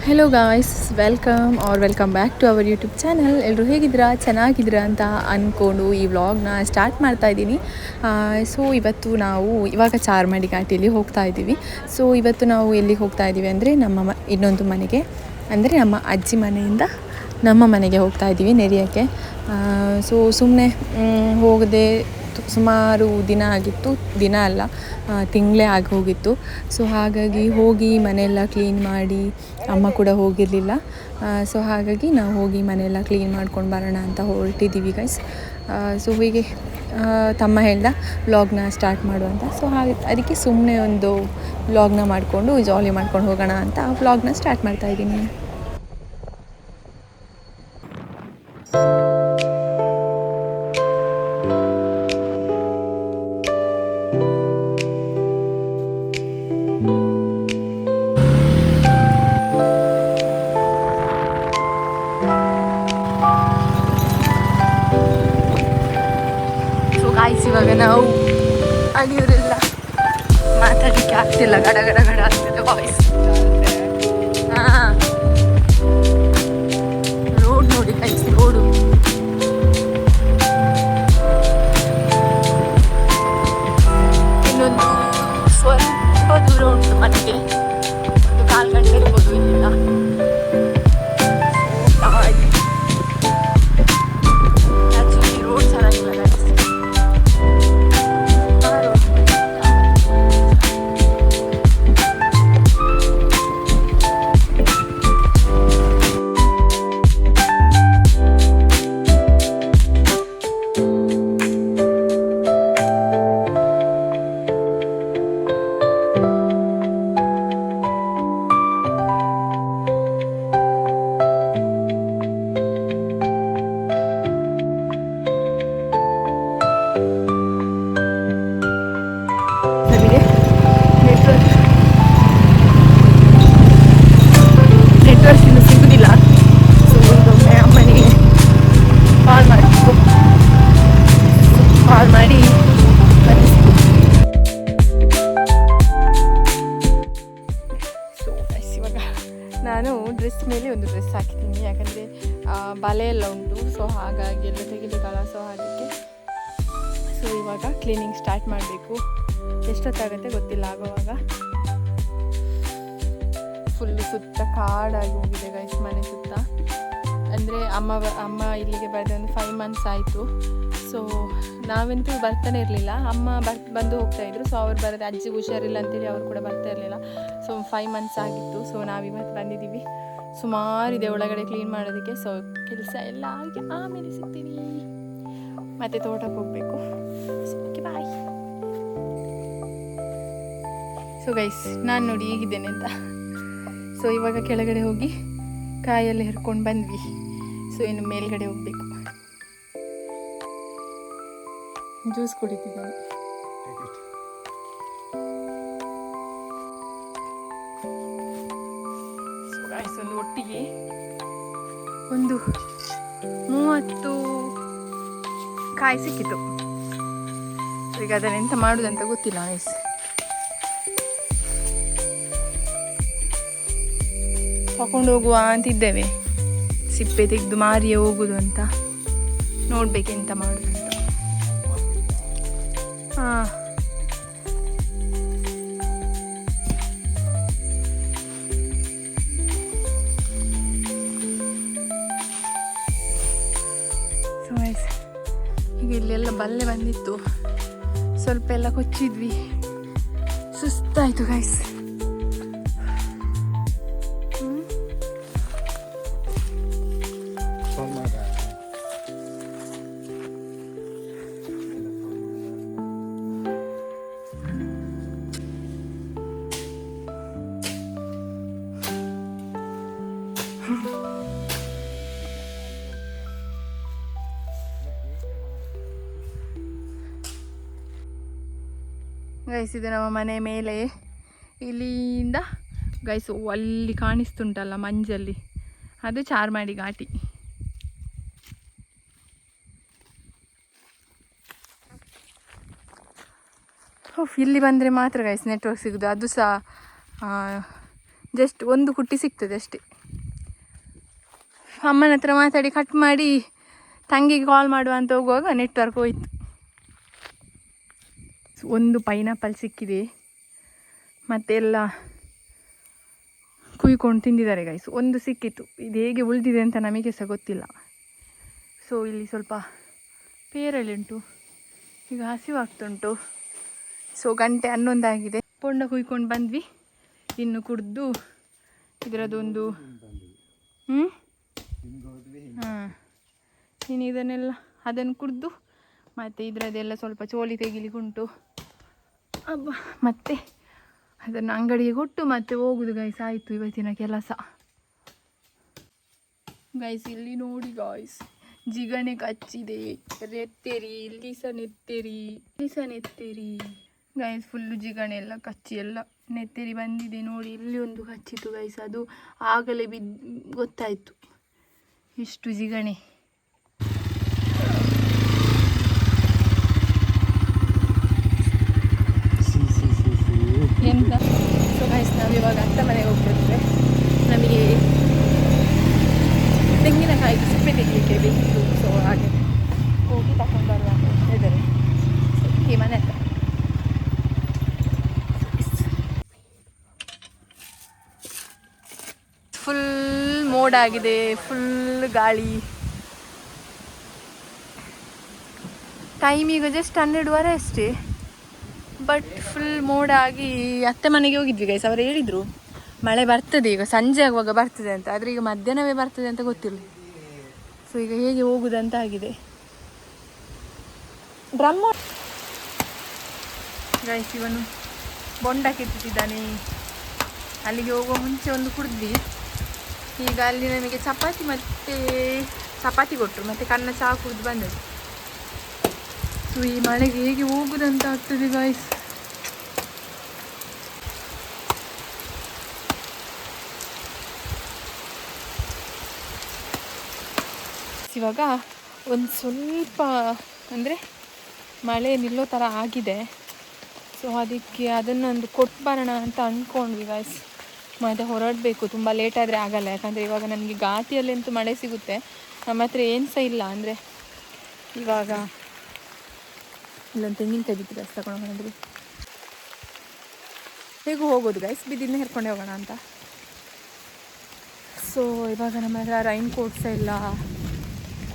Hello guys, welcome back to our YouTube channel. ಎಲ್ಲರೂ ಹೇಗಿದ್ದೀರಾ, ಚೆನ್ನಾಗಿದ್ದೀರಾ ಅಂತ ಅಂದ್ಕೊಂಡು ಈ ವ್ಲಾಗ್ನ ಸ್ಟಾರ್ಟ್ ಮಾಡ್ತಾ ಇದ್ದೀನಿ. ಸೊ ಇವತ್ತು ನಾವು ಇವಾಗ ಚಾರ್ಮಾಡಿ ಘಾಟಿಯಲ್ಲಿ ಹೋಗ್ತಾ ಇದ್ದೀವಿ. ಸೊ ಇವತ್ತು ನಾವು ಎಲ್ಲಿಗೆ ಹೋಗ್ತಾ ಇದ್ದೀವಿ ಅಂದರೆ ಇನ್ನೊಂದು ಮನೆಗೆ, ಅಂದರೆ ನಮ್ಮ ಅಜ್ಜಿ ಮನೆಯಿಂದ ನಮ್ಮ ಮನೆಗೆ ಹೋಗ್ತಾ ಇದ್ದೀವಿ ನೆರಿಯೋಕ್ಕೆ. ಸೊ ಸುಮ್ಮನೆ ಹೋಗದೆ ಸುಮಾರು ದಿನ ಆಗಿತ್ತು, ದಿನ ಅಲ್ಲ ತಿಂಗಳೇ ಆಗಿ ಹೋಗಿತ್ತು. ಸೊ ಹಾಗಾಗಿ ಹೋಗಿ ಮನೆಯೆಲ್ಲ ಕ್ಲೀನ್ ಮಾಡಿ, ಅಮ್ಮ ಕೂಡ ಹೋಗಿರಲಿಲ್ಲ. ಸೊ ಹಾಗಾಗಿ ನಾವು ಹೋಗಿ ಮನೆಯೆಲ್ಲ ಕ್ಲೀನ್ ಮಾಡ್ಕೊಂಡು ಬರೋಣ ಅಂತ ಹೊರಟಿದ್ದೀವಿ ಗೈಸ್. ಸೊ ಹೀಗೆ ತಮ್ಮ ಹೇಳ್ದ ವ್ಲಾಗ್ನ ಸ್ಟಾರ್ಟ್ ಮಾಡುವಂತ. ಸೊ ಹಾಗೆ ಅದಕ್ಕೆ ಸುಮ್ಮನೆ ಒಂದು ವ್ಲಾಗ್ನ ಮಾಡಿಕೊಂಡು ಜಾಲಿ ಮಾಡ್ಕೊಂಡು ಹೋಗೋಣ ಅಂತ ವ್ಲಾಗ್ನ ಸ್ಟಾರ್ಟ್ ಮಾಡ್ತಾಯಿದ್ದೀನಿ. ಇವಾಗ ನಾವು ಅಡಿಯವರೆಲ್ಲ ಮಾತಾಡಲಿಕ್ಕೆ ಆಗ್ತಿಲ್ಲ, ಗಡ ಗಡ ಗಡ ಆಗ್ತಿದೆ ವಾಯ್ಸ್. ರೋಡ್ ನೋಡಿ ಗೈಸ್, ರೋಡು ಇನ್ನೊಂದು ಸ್ವಲ್ಪ ದೂರ ಉಂಟು ಮನೆಗೆ, ಒಂದು 4 ಗಂಟೆ ಇರ್ಬೋದು ಇಲ್ಲಿಂದ. ಆ್ಯಕ್ಚುಲಿ ರೋಡ್ ಚೆನ್ನಾಗಿಲ್ಲ ಗೈಸ್. ನೆಟ್ವರ್ಕ್ ಇನ್ನು ಸಿಗುದಿಲ್ಲ. ಸೊ ಒಮ್ಮೆ ಅಮ್ಮನಿಗೆ ಕಾಲ್ ಮಾಡಿ ಸೊ ಇವಾಗ ನಾನು ಡ್ರೆಸ್ ಮೇಲೆ ಒಂದು ಡ್ರೆಸ್ ಹಾಕಿದ್ದೀನಿ, ಯಾಕಂದರೆ ಬಲೆ ಎಲ್ಲ ಉಂಟು. ಸೊ ಹಾಗಾಗಿ ಎಲ್ಲ ತೆಗಿಲಿಕ್ಕಲ್ಲ. ಸೊ ಅದಕ್ಕೆ ಸೊ ಇವಾಗ ಕ್ಲೀನಿಂಗ್ ಸ್ಟಾರ್ಟ್ ಮಾಡಬೇಕು. ಎಷ್ಟೊತ್ತಾಗುತ್ತೆ ಗೊತ್ತಿಲ್ಲ ಆಗುವಾಗ. ಫುಲ್ಲು ಸುತ್ತ ಕಾಡಾಗಿ ಹೋಗಿದೆ ಗೈಸ್ ಮನೆ ಸುತ್ತ. ಅಂದರೆ ಅಮ್ಮ ಇಲ್ಲಿಗೆ ಬರೆದ ಒಂದು 5 months ಆಯಿತು. ಸೊ ನಾವಂತೂ ಬರ್ತಾನೆ ಇರಲಿಲ್ಲ, ಅಮ್ಮ ಬಂದು ಹೋಗ್ತಾಯಿದ್ರು. ಸೊ ಅವ್ರು ಬರೋದು ಅಜ್ಜಿಗೆ ಹುಷಾರಿಲ್ಲ ಅಂತೇಳಿ ಅವ್ರು ಕೂಡ ಬರ್ತಾ ಇರಲಿಲ್ಲ. ಸೊ 5 months ಆಗಿತ್ತು. ಸೊ ನಾವಿವತ್ತು ಬಂದಿದ್ದೀವಿ. ಸುಮಾರಿದೆ ಒಳಗಡೆ ಕ್ಲೀನ್ ಮಾಡೋದಕ್ಕೆ. ಸೊ ಕೆಲಸ ಎಲ್ಲ ಆಗಿ ಆಮೇಲೆ ಸಿಗ್ತೀನಿ, ಮತ್ತು ತೋಟಕ್ಕೆ ಹೋಗಬೇಕು. So okay bye. So guys ನಾನು ನೋಡಿ ಹೇಗಿದ್ದೇನೆ ಅಂತ. ಸೊ ಇವಾಗ ಕೆಳಗಡೆ ಹೋಗಿ ಕಾಯೆಲ್ಲ ಹಿಡ್ಕೊಂಡು ಬಂದ್ವಿ. ಸೊ ಇನ್ನು ಮೇಲ್ಗಡೆ ಹೋಗಬೇಕು. ಜ್ಯೂಸ್ ಕುಡಿತಿದ್ದೇನೆ. ಸೊ ಗೈಸ್ ಒಂದು ಒಟ್ಟಿಗೆ ಒಂದು 30 ಕಾಯಿ ಸಿಕ್ಕಿತು. ಈಗ ಅದನ್ನು ಎಂತ ಮಾಡೋದಂತ ಗೊತ್ತಿಲ್ಲ ಗೈಸ್. ತಗೊಂಡು ಹೋಗುವ ಅಂತಿದ್ದೇವೆ, ಸಿಪ್ಪೆ ತೆಗೆದು ಮಾರಿಯೇ ಹೋಗುದು ಅಂತ. ನೋಡ್ಬೇಕೆಂತ ಮಾಡುದು ಅಂತ. ಸೊ ಗೈಸ್ ಈಗ ಇಲ್ಲೆಲ್ಲ ಬಲ್ಲೆ ಬಂದಿತ್ತು, ಸ್ವಲ್ಪ ಎಲ್ಲ ಕೊಚ್ಚಿದ್ವಿ. ಸುಸ್ತಾಯಿತು ಗೈಸ್. ಗೈಸ್ ಇದು ನಮ್ಮ ಮನೆ ಮೇಲೆ. ಇಲ್ಲಿಂದ ಗೈಸ್ ಅಲ್ಲಿ ಕಾಣಿಸ್ತುಂಟಲ್ಲ ಮಂಜಲ್ಲಿ, ಅದು ಚಾರ್ಮಾಡಿ ಘಾಟಿ. ಇಲ್ಲಿ ಬಂದರೆ ಮಾತ್ರ ಗೈಸ್ ನೆಟ್ವರ್ಕ್ ಸಿಗೋದು. ಅದು ಸಹ ಜಸ್ಟ್ ಒಂದು ಕುಟ್ಟಿ ಸಿಗ್ತದೆ ಅಷ್ಟೇ. ಅಮ್ಮನ ಹತ್ರ ಮಾತಾಡಿ ಕಟ್ ಮಾಡಿ ತಂಗಿಗೆ ಕಾಲ್ ಮಾಡುವ ಅಂತ ಹೋಗುವಾಗ ನೆಟ್ವರ್ಕ್ ಹೋಯ್ತು. ಒಂದು ಪೈನಾಪಲ್ ಸಿಕ್ಕಿದೆ, ಮತ್ತೆಲ್ಲ ಕುಯ್ಕೊಂಡು ತಿಂದಿದ್ದಾರೆ ಗೈಸ್. ಒಂದು ಸಿಕ್ಕಿತ್ತು, ಇದು ಹೇಗೆ ಉಳಿದಿದೆ ಅಂತ ನಮಗೆ ಸಹ ಗೊತ್ತಿಲ್ಲ. ಸೊ ಇಲ್ಲಿ ಸ್ವಲ್ಪ ಪೇರಳೆ ಉಂಟು, ಈಗ ಹಸಿವಾಗ್ತುಂಟು. ಸೊ 11 ಆಗಿದೆ. ಪೊಂಡ ಕುಯ್ಕೊಂಡು ಬಂದ್ವಿ, ಇನ್ನು ಕುಡ್ದು ಇದರದೊಂದು ಹಾಂ ಇನ್ನು ಇದನ್ನೆಲ್ಲ ಅದನ್ನು ಕುಡ್ದು ಮತ್ತು ಇದರದ್ದೆಲ್ಲ ಸ್ವಲ್ಪ ಚೋಲಿ ತೆಗಿಲಿಕ್ಕೆ ಉಂಟು. ಅಬ್ಬ ಮತ್ತೆ ಅದನ್ನು ಅಂಗಡಿಗೆ ಕೊಟ್ಟು ಮತ್ತೆ ಹೋಗುದು ಗೈಸ್. ಆಯಿತು ಇವತ್ತಿನ ಕೆಲಸ. ಗೈಸ್ ಇಲ್ಲಿ ನೋಡಿ ಗೈಸ್, ಜಿಗಣೆ ಕಚ್ಚಿದೆ. ನೆತ್ತೇರಿ ಇಲ್ಲಿ ಸಹ ನೆತ್ತೇರಿ, ಇಲ್ಲಿ ಸಹ ನೆತ್ತೇರಿ ಗೈಸ್. ಫುಲ್ಲು ಜಿಗಣೆ ಎಲ್ಲ ಕಚ್ಚಿ ಎಲ್ಲ ನೆತ್ತೇರಿ ಬಂದಿದೆ ನೋಡಿ. ಇಲ್ಲಿ ಒಂದು ಕಚ್ಚಿತು ಗೈಸ್, ಅದು ಆಗಲೇ ಗೊತ್ತಾಯಿತು ಎಷ್ಟು ಜಿಗಣೆ. ಎಂತ. ಸೊ ಗೈಸ್ ನಾವು ಇವಾಗ ಅತ್ತ ಮನೆಗೆ ಹೋಗ್ತಿದ್ವಿ. ನಮಗೆ ತೆಂಗಿನಕಾಯಿ ಸಿಪ್ಪೆ ತೆಗಿಲಿಕ್ಕೆ ಬೇಕಿತ್ತು. ಸೊ ಹಾಗೆ ಹೋಗಿ ತಗೊಂಡು ಬರುವ ಅಂತ ಹೇಳಿದ್ದಾರೆ. ಈ ಮನೆ ಹತ್ರ ಫುಲ್ ಮೋಡ ಆಗಿದೆ, ಫುಲ್ ಗಾಳಿ. ಟೈಮ್ ಈಗ ಜಸ್ಟ್ 12:15 ಅಷ್ಟೇ, ಬಟ್ ಫುಲ್ ಮೋಡ ಆಗಿ ಅತ್ತೆ ಮನೆಗೆ ಹೋಗಿದ್ವಿ ಗೈಸ್. ಅವರು ಹೇಳಿದರು ಮಳೆ ಬರ್ತದೆ ಈಗ ಸಂಜೆ ಆಗುವಾಗ ಬರ್ತದೆ ಅಂತ, ಆದರೆ ಈಗ ಮಧ್ಯಾಹ್ನವೇ ಬರ್ತದೆ ಅಂತ ಗೊತ್ತಿಲ್ಲ. ಸೊ ಈಗ ಹೇಗೆ ಹೋಗುದಂತ ಆಗಿದೆ. ಬ್ರಹ್ಮ ಗೈಸ್ ಇವನು ಬೊಂಡ ಕೆತ್ತಿದ್ದಾನೆ. ಅಲ್ಲಿಗೆ ಹೋಗುವ ಮುಂಚೆ ಒಂದು ಕುಡಿದ್ವಿ. ಈಗ ಅಲ್ಲಿ ನಮಗೆ ಚಪಾತಿ ಕೊಟ್ಟರು, ಮತ್ತು ಕನ್ನ ಚಹಾ ಕುಡಿದು ಬಂದದ್ದು. ಸೊ ಈ ಮಳೆಗೆ ಹೇಗೆ ಹೋಗುದಂತ ಆಗ್ತದೆ ಗಾಯ್ಸ್. ಇವಾಗ ಒಂದು ಸ್ವಲ್ಪ ಅಂದರೆ ಮಳೆ ನಿಲ್ಲೋ ಥರ ಆಗಿದೆ. ಸೊ ಅದಕ್ಕೆ ಅದನ್ನೊಂದು ಕೊಟ್ಟು ಬರೋಣ ಅಂತ ಅಂದ್ಕೊಂಡ್ವಿ ಗಾಯ್ಸ್. ಮತ್ತು ಹೊರಡಬೇಕು, ತುಂಬ ಲೇಟ್ ಆದರೆ ಆಗಲ್ಲ. ಯಾಕಂದರೆ ಇವಾಗ ನನಗೆ ಘಾಟಿಯಲ್ಲಂತೂ ಮಳೆ ಸಿಗುತ್ತೆ, ನಮ್ಮ ಹತ್ರ ಏನು ಸಹ ಇಲ್ಲ. ಅಂದರೆ ಇವಾಗ ಇಲ್ಲೊಂದು ತೆಂಗಿನಕಾಯಿ ಬಿದ್ದಿದೆ, ಅಷ್ಟು ತಗೊಂಡು ಬಂದ್ರಿ. ಹೇಗೂ ಹೋಗೋದು ಗೈಸ್, ಬಿದ್ದಿದ್ದನ್ನ ಹೇರ್ಕೊಂಡೆ ಹೋಗೋಣ ಅಂತ. ಸೊ ಇವಾಗ ನಮ್ಮ ಹತ್ರ ರೈನ್ ಕೋಟ್ಸ್ ಇಲ್ಲ,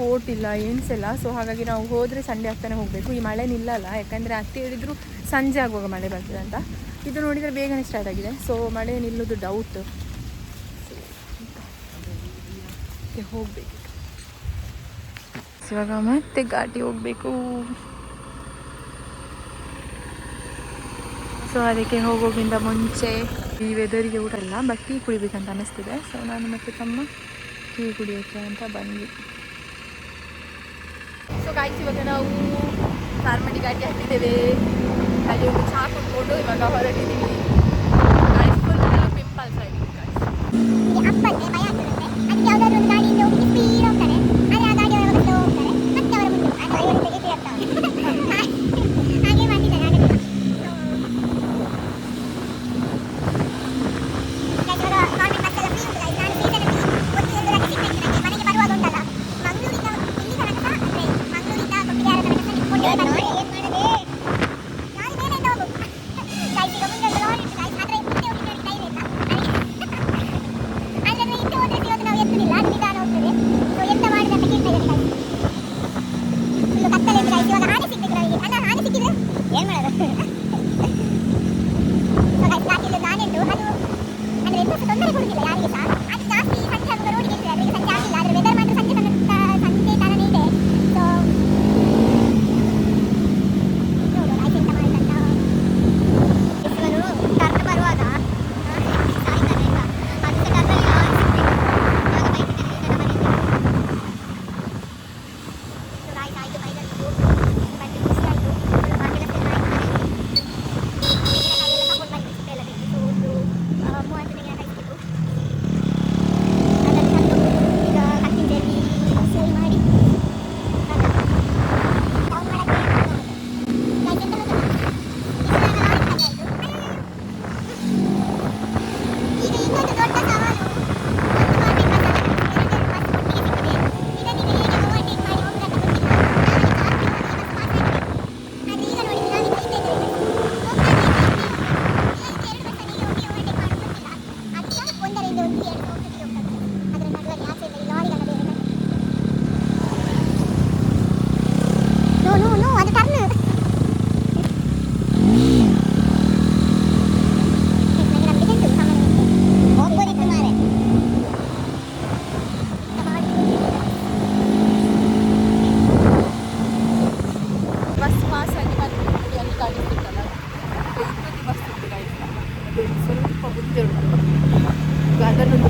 ಕೋಟ್ ಇಲ್ಲ, ಏನು ಸಹ ಇಲ್ಲ. ಸೊ ಹಾಗಾಗಿ ನಾವು ಹೋದರೆ ಸಂಡೇ ಆಗ್ತಾನೆ ಹೋಗಬೇಕು. ಈ ಮಳೆ ನಿಲ್ಲಲ್ಲ, ಯಾಕಂದರೆ ಅತ್ತೆ ಹೇಳಿದ್ರು ಸಂಜೆ ಆಗುವಾಗ ಮಳೆ ಬರ್ತದೆ ಅಂತ. ಇದು ನೋಡಿದರೆ ಬೇಗನೆ ಸ್ಟಾರ್ಟ್ ಆಗಿದೆ. ಸೊ ಮಳೆ ನಿಲ್ಲೋದು ಡೌಟ್. ಹೋಗಬೇಕು ಇವಾಗ, ಮತ್ತೆ ಘಾಟಿ ಹೋಗಬೇಕು. ಸೊ ಅದಕ್ಕೆ ಹೋಗೋಕ್ಕಿಂತ ಮುಂಚೆ ಈ ವೆದರಿಗೆ ಊಟ ಇಲ್ಲ, ಬಟ್ ಟೀ ಕುಡಿಬೇಕಂತ ಅನ್ನಿಸ್ತಿದೆ. ಸೊ ನಾನು ಮತ್ತು ತಮ್ಮ ಟೀ ಕುಡಿಯೋಕ್ಕೆ ಅಂತ ಬಂದ್ವಿ. ಸೊ ಗಾಯ್ಸ್ ಇವಾಗ ನಾವು ಚಾರ್ಮಡಿ ಘಾಟಿ ಹತ್ತಿದ್ದೇವೆ. ಅಲ್ಲಿ ಒಂದು ಚಹಾ ಕುಡ್ಕೊಂಡು ಇವಾಗ ಹೊರಟಿದ್ದೀವಿ. ಗಾಯ್ಸ್ ಫುಲ್ ಪಿಂಪಲ್ಸ್ ಆಗಿದೆ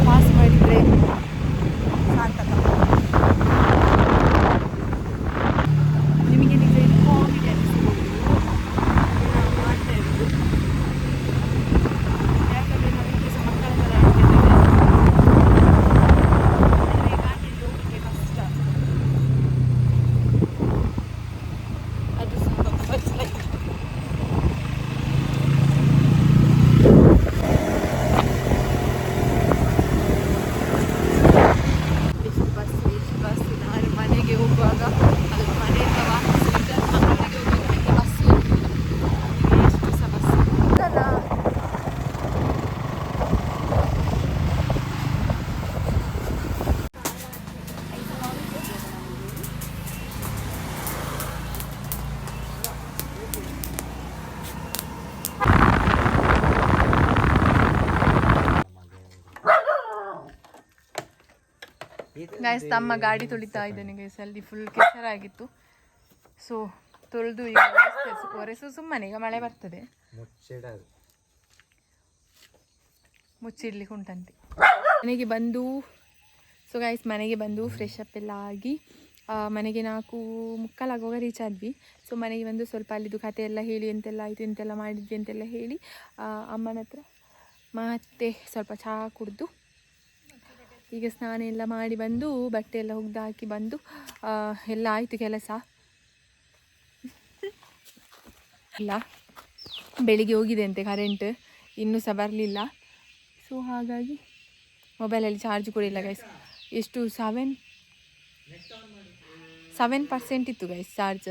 ಪಾಸ್ ಮಾಡಿದರೆ ಸಾಕಲ್ಲ. ನಿಮಗೆ ನಿಜ ಇದು ಕಾಮಿಡಿ ಅನಿಸ್ಬೋದು ನಾವು ಮಾಡ್ತಾ ಇರೋದು, ಯಾಕಂದರೆ ನಮಗೆ ಸಹ ಮಕ್ಕಳ ಥರ ಆಡ್ತಿದ್ದೇವೆ. ಆದರೆ ಗಾಡಿಯಲ್ಲಿ ಹೋಗಲಿಕ್ಕೆ ಕಷ್ಟ, ಅದು ಸಹ ಬಸ್ಸಾಗಿ. ಎಷ್ಟು ಬಸ್ ನಾನು ಮನೆಗೆ ಹೋಗುವಾಗ ಅದು ಮನೆಯಿಂದ ವಾಪಸ್ ರಿಟರ್ನ್ ಮನೆಗೆ ಹೋಗುವಾಗ ನನಗೆ ಬಸ್ ಇರಲಿಲ್ಲ. ಎಷ್ಟು ಸಹ ಬಸ್ ಅಲ್ಲ. ಗೈಸ್ ತಮ್ಮ ಗಾಡಿ ತೊಳಿತಾ ಇದ್ದೇನೆ ಗೈಸ್, ಅಲ್ಲಿ ಫುಲ್ ಕೆಸರಾಗಿತ್ತು. ಸೊ ತೊಳೆದು ಈಗ ಒರೆಸು ಸುಮ್ಮನೆ, ಈಗ ಮಳೆ ಬರ್ತದೆ ಮುಚ್ಚಿಡ್ಲಿಕ್ಕೆ ಉಂಟಂತೆ. ಮನೆಗೆ ಬಂದು ಸೊ ಗೈಸ್ ಮನೆಗೆ ಬಂದು ಫ್ರೆಶ್ ಅಪ್ ಎಲ್ಲ ಆಗಿ ಮನೆಗೆ 4:45 ಆಗುವಾಗ ರೀಚ್ ಆದ್ವಿ. ಸೊ ಮನೆಗೆ ಬಂದು ಸ್ವಲ್ಪ ಅಲ್ಲಿದ್ದು ಕತೆ ಎಲ್ಲ ಹೇಳಿ ಎಂತೆಲ್ಲ ಆಯಿತು ಎಂತೆಲ್ಲ ಮಾಡಿದ್ವಿ ಅಂತೆಲ್ಲ ಹೇಳಿ ಅಮ್ಮನ ಹತ್ರ ಮತ್ತೆ ಸ್ವಲ್ಪ ಚಹಾ ಕುಡಿದು ಈಗ ಸ್ನಾನ ಎಲ್ಲ ಮಾಡಿ ಬಂದು ಬಟ್ಟೆ ಎಲ್ಲ ಒಗ್ದು ಹಾಕಿ ಬಂದು ಎಲ್ಲ ಆಯಿತು ಕೆಲಸ ಇಲ್ಲ. ಬೆಳಿಗ್ಗೆ ಹೋಗಿದೆ ಅಂತೆ ಕರೆಂಟ್, ಇನ್ನೂ ಸಹ ಬರಲಿಲ್ಲ. ಸೊ ಹಾಗಾಗಿ ಮೊಬೈಲಲ್ಲಿ ಚಾರ್ಜ್ ಕೂಡ ಇಲ್ಲ ಗೈಸ್. ಎಷ್ಟು 7% ಇತ್ತು ಗೈಸ್ ಚಾರ್ಜ್.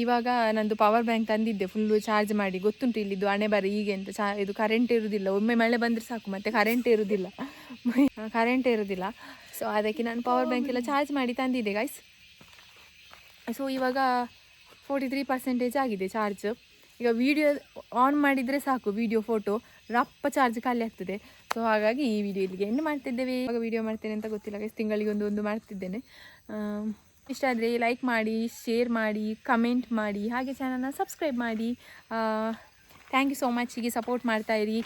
ಇವಾಗ ನಂದು ಪವರ್ ಬ್ಯಾಂಕ್ ತಂದಿದ್ದೆ ಫುಲ್ಲು ಚಾರ್ಜ್ ಮಾಡಿ. ಗೊತ್ತುಂಟು ಇಲ್ಲಿದ್ದು ಹಣೆ ಬರ ಹೀಗೆ ಅಂತ, ಇದು ಕರೆಂಟ್ ಇರೋದಿಲ್ಲ. ಒಮ್ಮೆ ಮಳೆ ಬಂದರೆ ಸಾಕು ಮತ್ತು ಕರೆಂಟ್ ಇರೋದಿಲ್ಲ. ಸೊ ಅದಕ್ಕೆ ನಾನು ಪವರ್ ಬ್ಯಾಂಕ್ ಎಲ್ಲ ಚಾರ್ಜ್ ಮಾಡಿ ತಂದಿದ್ದೆ ಗೈಸ್. ಸೊ ಇವಾಗ 43% ಆಗಿದೆ ಚಾರ್ಜ್. ಈಗ ವಿಡಿಯೋ ಆನ್ ಮಾಡಿದರೆ ಸಾಕು, ವಿಡಿಯೋ ಫೋಟೋ ರಪ್ಪ ಚಾರ್ಜ್ ಖಾಲಿ ಆಗ್ತದೆ. ಸೊ ಹಾಗಾಗಿ ಈ ವಿಡಿಯೋ ಇಲ್ಲಿಗೆ ಎಂಡ್ ಮಾಡ್ತಿದ್ದೇವೆ. ಇವಾಗ ವಿಡಿಯೋ ಮಾಡ್ತೇನೆ ಅಂತ ಗೊತ್ತಿಲ್ಲ ಗೈಸ್, ತಿಂಗಳಿಗೆ ಒಂದು ಮಾಡ್ತಿದ್ದೇನೆ. ಇಷ್ಟ ಆದರೆ ಲೈಕ್ ಮಾಡಿ, ಶೇರ್ ಮಾಡಿ, ಕಮೆಂಟ್ ಮಾಡಿ, ಹಾಗೆ ಚಾನಲ್ನ ಸಬ್ಸ್ಕ್ರೈಬ್ ಮಾಡಿ. Thank you so much. ಹೀಗೆ ಸಪೋರ್ಟ್ ಮಾಡ್ತಾಯಿರಿ.